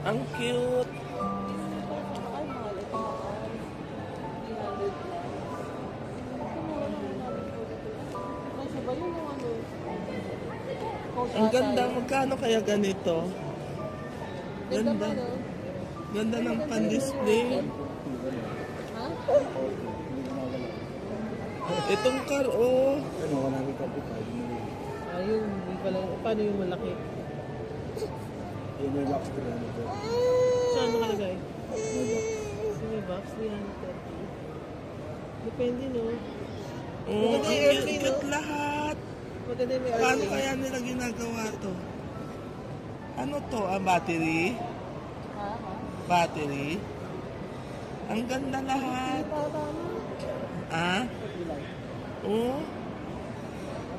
Ang cute. Ay, mahal. Ito mahal. 300 lang. Ito mura naman namin po dito. Ay, siya ba yun yung ano? Coat Ang ata ganda. yun. Magkano kaya ganito? Ganda Ganda. ba, no? Ganda ng pan-display. Ha? Itong car, oh. Ano, wala nang kapital. Ayun, hindi pala. Paano yung malaki? Yung may box 300. Saan nakalagay? May box. May box, 330. Depende, no? Oh, Maganda ang yung airplane, cute no? lahat. Maganda yung may Paano airplane. kaya nila ginagawa to? Ano to? Battery? Ha? Battery? Ang ganda lahat. Tama. Ah? Pag-ilay. Oh,